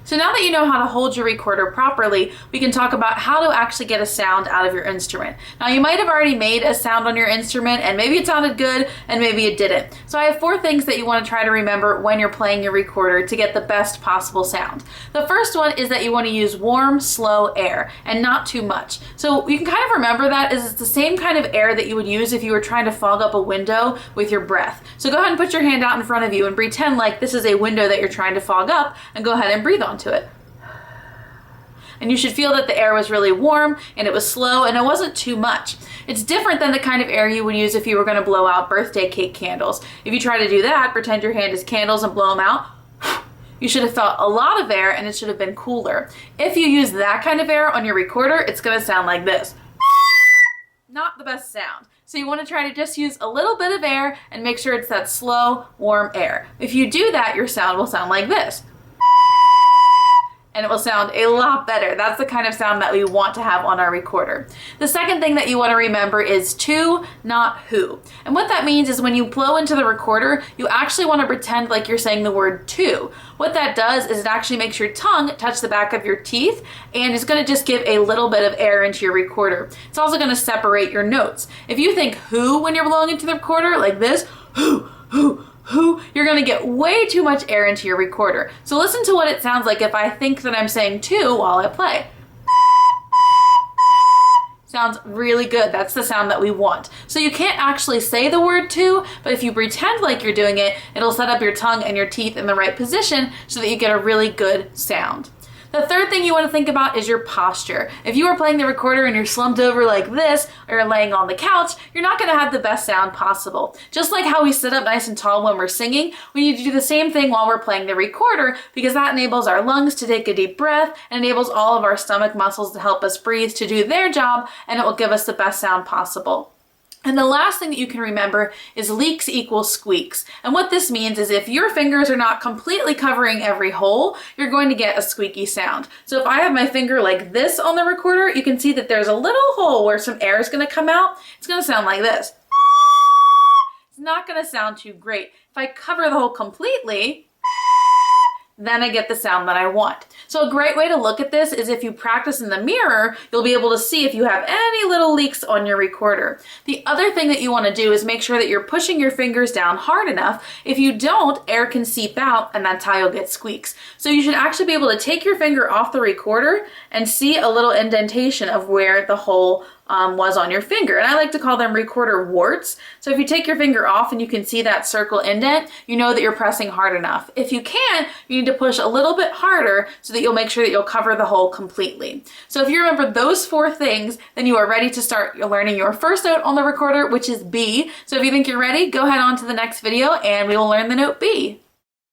So now that you know how to hold your recorder properly, we can talk about how to actually get a sound out of your instrument. Now you might have already made a sound on your instrument and maybe it sounded good and maybe it didn't. So I have 4 things that you want to try to remember when you're playing your recorder to get the best possible sound. The first one is that you want to use warm, slow air and not too much. So you can kind of remember that as it's the same kind of air that you would use if you were trying to fog up a window with your breath. So go ahead and put your hand out in front of you and pretend like this is a window that you're trying to fog up, and go ahead and breathe onto it. And you should feel that the air was really warm and it was slow and it wasn't too much. It's different than the kind of air you would use if you were going to blow out birthday cake candles. If you try to do that, pretend your hand is candles and blow them out, you should have felt a lot of air and it should have been cooler. If you use that kind of air on your recorder, it's going to sound like this. Not the best sound. So you want to try to just use a little bit of air and make sure it's that slow, warm air. If you do that, your sound will sound like this. And it will sound a lot better. That's the kind of sound that we want to have on our recorder. The second thing that you want to remember is to, not who. And what that means is when you blow into the recorder, you actually want to pretend like you're saying the word to. What that does is it actually makes your tongue touch the back of your teeth, and it's going to just give a little bit of air into your recorder. It's also going to separate your notes. If you think who when you're blowing into the recorder like this, who, you're going to get way too much air into your recorder. So listen to what it sounds like if I think that I'm saying to while I play. Sounds really good. That's the sound that we want. So you can't actually say the word to, but if you pretend like you're doing it, it'll set up your tongue and your teeth in the right position so that you get a really good sound. The third thing you want to think about is your posture. If you are playing the recorder and you're slumped over like this, or you're laying on the couch, you're not going to have the best sound possible. Just like how we sit up nice and tall when we're singing, we need to do the same thing while we're playing the recorder, because that enables our lungs to take a deep breath and enables all of our stomach muscles to help us breathe to do their job, and it will give us the best sound possible. And the last thing that you can remember is leaks equal squeaks. And what this means is if your fingers are not completely covering every hole, you're going to get a squeaky sound. So if I have my finger like this on the recorder, you can see that there's a little hole where some air is going to come out. It's going to sound like this. It's not going to sound too great. If I cover the hole completely, then I get the sound that I want. So a great way to look at this is if you practice in the mirror, you'll be able to see if you have any little leaks on your recorder. The other thing that you want to do is make sure that you're pushing your fingers down hard enough. If you don't, air can seep out, and that's how you'll get squeaks. So you should actually be able to take your finger off the recorder and see a little indentation of where the hole was on your finger. And I like to call them recorder warts. So if you take your finger off and you can see that circle indent, you know that you're pressing hard enough. If you can't, you need to push a little bit harder so that you'll make sure that you'll cover the hole completely. So if you remember those 4 things, then you are ready to start learning your first note on the recorder, which is B. So if you think you're ready, go ahead on to the next video and we will learn the note B.